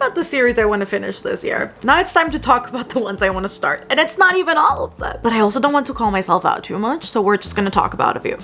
about the series I want to finish this year. Now it's time to talk about the ones I want to start. And it's not even all of them. But I also don't want to call myself out too much, so we're just gonna talk about a few.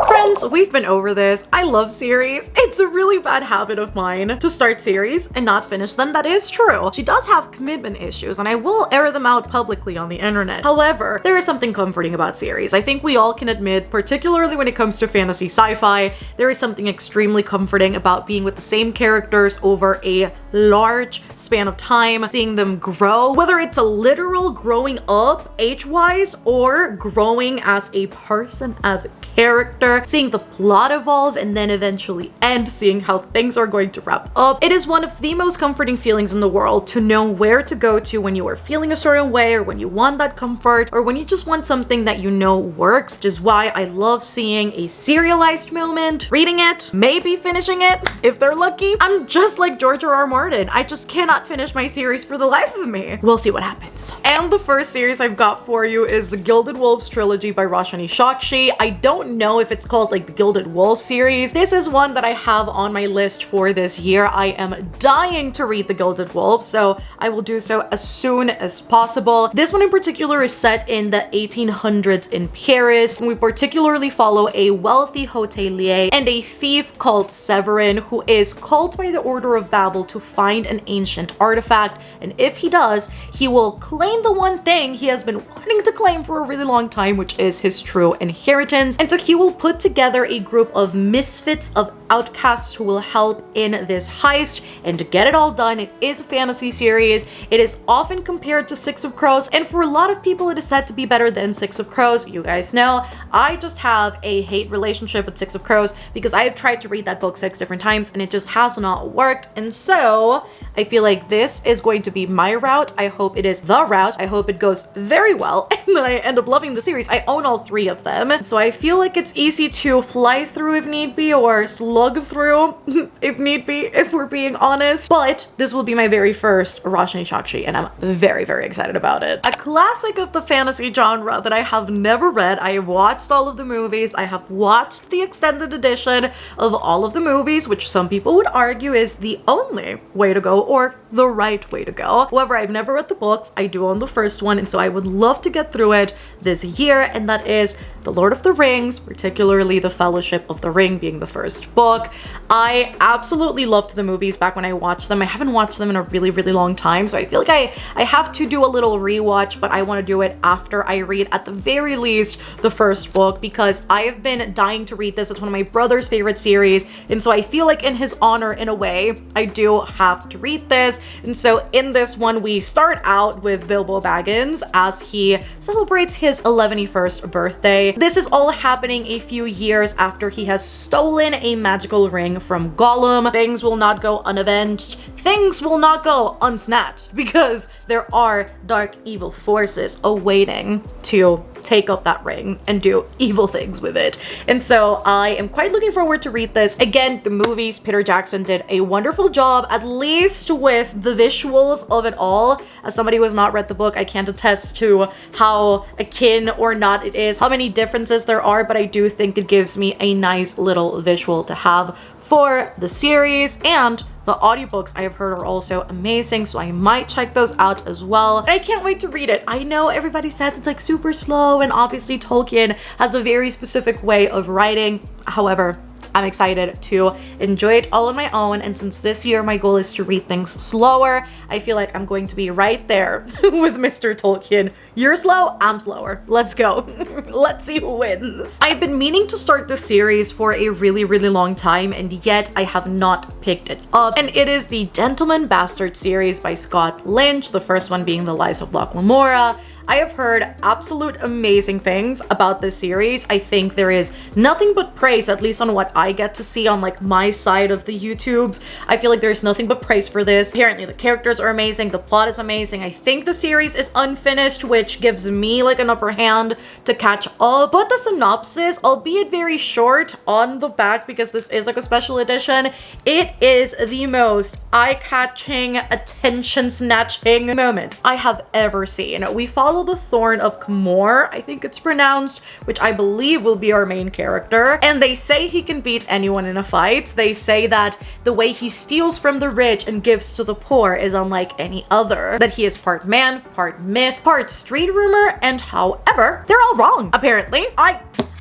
Friends, we've been over this. I love series. It's a really bad habit of mine to start series and not finish them. That is true. She does have commitment issues, and I will air them out publicly on the internet. However, there is something comforting about series. I think we all can admit, particularly when it comes to fantasy sci-fi, there is something extremely comforting about being with the same characters over a large span of time, seeing them grow, whether it's a literal growing up age-wise or growing as a person, as a character, seeing the plot evolve and then eventually end, seeing how things are going to wrap up. It is one of the most comforting feelings in the world to know where to go to when you are feeling a certain way, or when you want that comfort, or when you just want something that you know works, which is why I love seeing a serialized moment, reading it, maybe finishing it if they're lucky. I'm just like George R.R. Martin. I just cannot finish my series for the life of me. We'll see what happens. And the first series I've got for you is the Gilded Wolves trilogy by Roshani Shakshi. I don't know if it's called like the Gilded Wolf series. This is one that I have on my list for this year. I am dying to read the Gilded Wolf, so I will do so as soon as possible. This one in particular is set in the 1800s in Paris, and we particularly follow a wealthy hotelier and a thief called Severin, who is called by the Order of Babel to find an ancient artifact, and if he does, he will claim the one thing he has been wanting to claim for a really long time, which is his true inheritance. And so he will put together a group of misfits, of outcasts, who will help in this heist. And to get it all done, it is a fantasy series. It is often compared to Six of Crows, and for a lot of people it is said to be better than Six of Crows. You guys know I just have a hate relationship with Six of Crows because I have tried to read that book 6 different times and it just has not worked. And so I feel like this is going to be my route. I hope it is the route. I hope it goes very well and that I end up loving the series. I own all 3 of them, so I feel like it's easy to fly through if need be, or slug through if need be, if we're being honest. But this will be my very first Roshani Shakshi, and I'm very, very excited about it. A classic of the fantasy genre that I have never read. I have watched all of the movies. I have watched the extended edition of all of the movies, which some people would argue is the only way to go, or the right way to go. However, I've never read the books. I do own the first one, and so I would love to get through it this year, and that is The Lord of the Rings, particularly The Fellowship of the Ring being the first book. I absolutely loved the movies back when I watched them. I haven't watched them in a really, really long time, so I feel like I have to do a little rewatch, but I want to do it after I read, at the very least, the first book, because I have been dying to read this. It's one of my brother's favorite series, and so I feel like in his honor, in a way, I do have to read this. And so in this one, we start out with Bilbo Baggins as he celebrates his 11th birthday. This is all happening a few years after he has stolen a magical ring from Gollum. Things will not go unavenged. Things will not go unsnatched, because there are dark evil forces awaiting to take up that ring and do evil things with it. And so I am quite looking forward to read this. Again, the movies, Peter Jackson did a wonderful job, at least with the visuals of it all. As somebody who has not read the book, I can't attest to how akin or not it is, how many differences there are, but I do think it gives me a nice little visual to have for the series. And the audiobooks I have heard are also amazing, so I might check those out as well. And I can't wait to read it. I know everybody says it's like super slow, and obviously Tolkien has a very specific way of writing. However, I'm excited to enjoy it all on my own, and since this year my goal is to read things slower, I feel like I'm going to be right there with Mr. Tolkien. You're slow, I'm slower. Let's go. Let's see who wins. I've been meaning to start this series for a really, really long time, and yet I have not picked it up. And it is the Gentleman Bastard series by Scott Lynch, the first one being The Lies of Locke Lamora. I have heard absolute amazing things about this series. I think there is nothing but praise, at least on what I get to see on like my side of the YouTubes. I feel like there's nothing but praise for this. Apparently the characters are amazing, the plot is amazing. I think the series is unfinished, which gives me like an upper hand to catch up. But the synopsis, albeit very short on the back because this is like a special edition, it is the most eye-catching, attention-snatching moment I have ever seen. We follow follow the Thorn of Camor, I think it's pronounced, which I believe will be our main character. And they say he can beat anyone in a fight. They say that the way he steals from the rich and gives to the poor is unlike any other. That he is part man, part myth, part street rumor, and however, they're all wrong, apparently.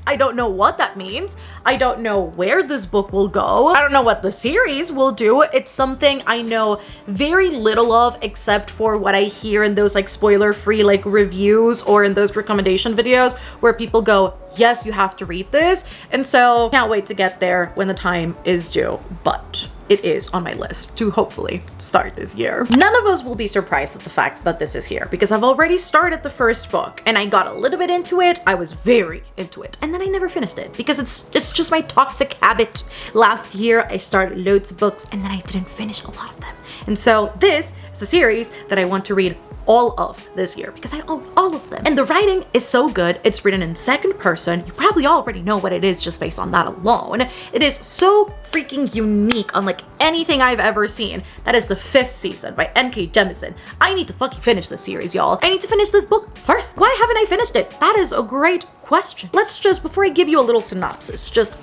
I don't know what that means. I don't know where this book will go. I don't know what the series will do. It's something I know very little of, except for what I hear in those like spoiler-free like reviews or in those recommendation videos where people go, yes, you have to read this. And so can't wait to get there when the time is due, but it is on my list to hopefully start this year. None of us will be surprised at the fact that this is here because I've already started the first book and I got a little bit into it. I was very into it and then I never finished it because it's just my toxic habit. Last year I started loads of books and then I didn't finish a lot of them. And so this is a series that I want to read all of this year because I own all of them. And the writing is so good. It's written in second person. You probably already know what it is just based on that alone. It is so freaking unique, unlike anything I've ever seen. That is the 5th season by N.K. Jemisin. I need to fucking finish this series, y'all. I need to finish this book first. Why haven't I finished it? That is a great question. Let's just, before I give you a little synopsis, just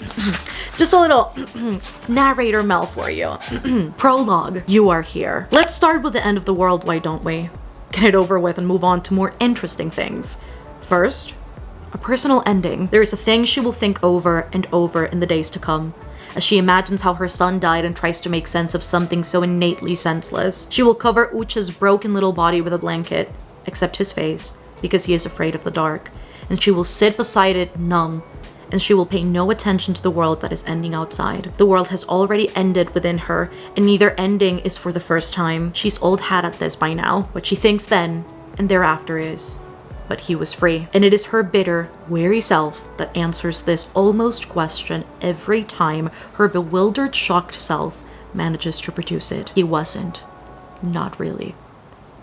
a little narrator Mel for you. Prologue. You are here. Let's start with the end of the world, why don't we? Get it over with and move on to more interesting things. First, a personal ending. There is a thing she will think over and over in the days to come, as she imagines how her son died and tries to make sense of something so innately senseless. She will cover Ucha's broken little body with a blanket, except his face, because he is afraid of the dark, and she will sit beside it numb, and she will pay no attention to the world that is ending outside. The world has already ended within her, and neither ending is for the first time. She's old hat at this by now. What she thinks then and thereafter is, but he was free. And it is her bitter, weary self that answers this almost question every time her bewildered, shocked self manages to produce it. He wasn't. Not really.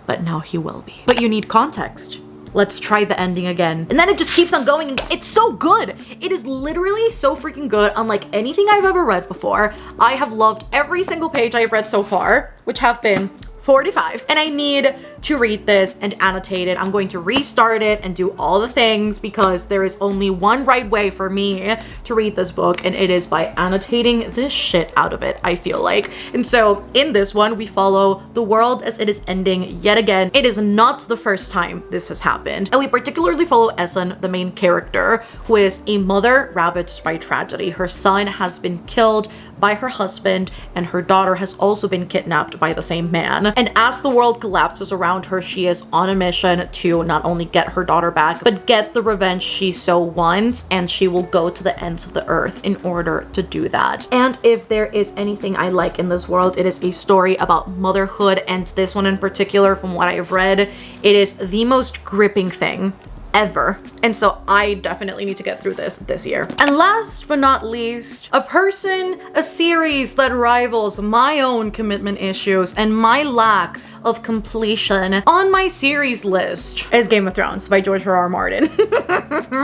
But now he will be. But you need context. Let's try the ending again. And then it just keeps on going. And it's so good. It is literally so freaking good, unlike anything I've ever read before. I have loved every single page I've read so far, which have been 45. And I need to read this and annotate it. I'm going to restart it and do all the things because there is only one right way for me to read this book, and it is by annotating the shit out of it, I feel like. And so in this one, we follow the world as it is ending yet again. It is not the first time this has happened. And we particularly follow Essen, the main character, who is a mother ravaged by tragedy. Her son has been killed by her husband, and her daughter has also been kidnapped by the same man. And as the world collapses around her, she is on a mission to not only get her daughter back, but get the revenge she so wants, and she will go to the ends of the earth in order to do that. And if there is anything I like in this world, it is a story about motherhood, and this one in particular, from what I've read, it is the most gripping thing ever. And so I definitely need to get through this year. And last but not least, a series that rivals my own commitment issues and my lack of completion on my series list is Game of Thrones by George R.R. Martin.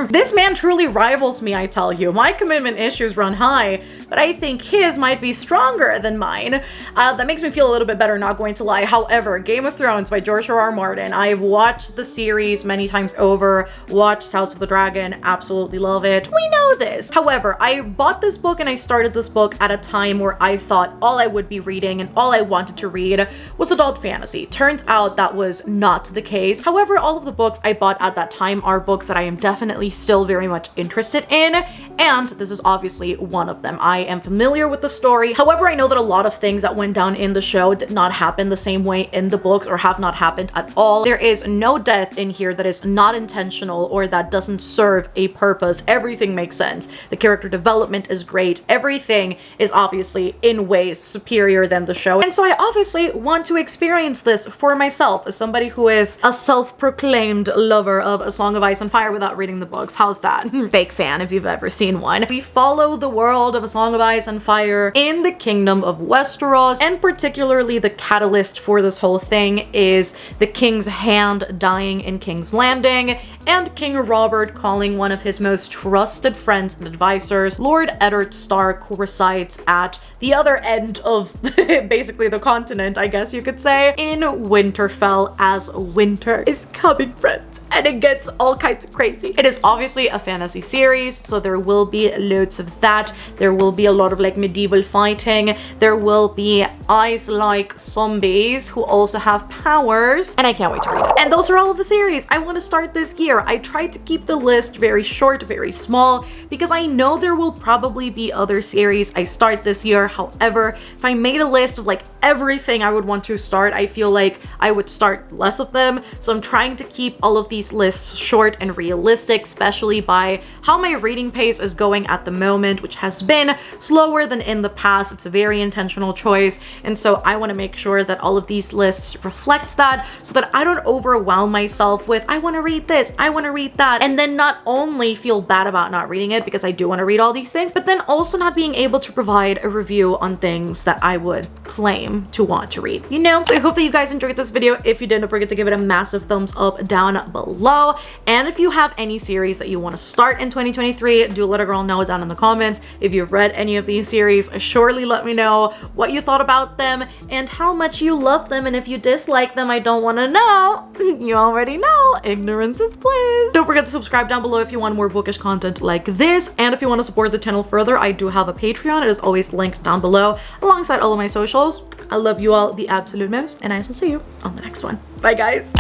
This man truly rivals me, I tell you. My commitment issues run high, but I think his might be stronger than mine. That makes me feel a little bit better, not going to lie. However, Game of Thrones by George R.R. Martin, I've watched the series many times over, watched House of the Dragon, absolutely love it. We know this. However, I bought this book and I started this book at a time where I thought all I would be reading and all I wanted to read was adult fantasy. Turns out that was not the case. However, all of the books I bought at that time are books that I am definitely still very much interested in, and this is obviously one of them. I am familiar with the story. However, I know that a lot of things that went down in the show did not happen the same way in the books or have not happened at all. There is no death in here that is not intentional or that doesn't serve a purpose. Everything makes sense. The character development is great. Everything is obviously in ways superior than the show. And so I obviously want to experience this for myself as somebody who is a self-proclaimed lover of A Song of Ice and Fire without reading the books. How's that? Fake fan if you've ever seen one. We follow the world of A Song of Ice and Fire in the kingdom of Westeros, and particularly the catalyst for this whole thing is the king's hand dying in King's Landing, and King Robert calling one of his most trusted friends and advisors, Lord Eddard Stark, who resides at the other end of basically the continent, I guess you could say, in Winterfell, as winter is coming, friends. and it gets all kinds of crazy. It is obviously a fantasy series, so there will be loads of that. There will be a lot of like medieval fighting. There will be ice-like zombies who also have powers, and I can't wait to read it. And those are all of the series I want to start this year. I tried to keep the list very short, very small, because I know there will probably be other series I start this year. However, if I made a list of like everything I would want to start, I feel like I would start less of them. So I'm trying to keep all of these lists short and realistic, especially by how my reading pace is going at the moment, which has been slower than in the past. It's a very intentional choice, and so I want to make sure that all of these lists reflect that, so that I don't overwhelm myself with I want to read this, I want to read that, and then not only feel bad about not reading it, because I do want to read all these things, but then also not being able to provide a review on things that I would claim to want to read, you know? So I hope that you guys enjoyed this video. If you did, don't forget to give it a massive thumbs up down below. And if you have any series that you want to start in 2023, do let a girl know down in the comments. If you've read any of these series, surely let me know what you thought about them and how much you love them. And if you dislike them, I don't want to know. You already know, ignorance is bliss. Don't forget to subscribe down below if you want more bookish content like this. And if you want to support the channel further, I do have a Patreon. It is always linked down below alongside all of my socials. I love you all the absolute most, and I shall see you on the next one. Bye guys.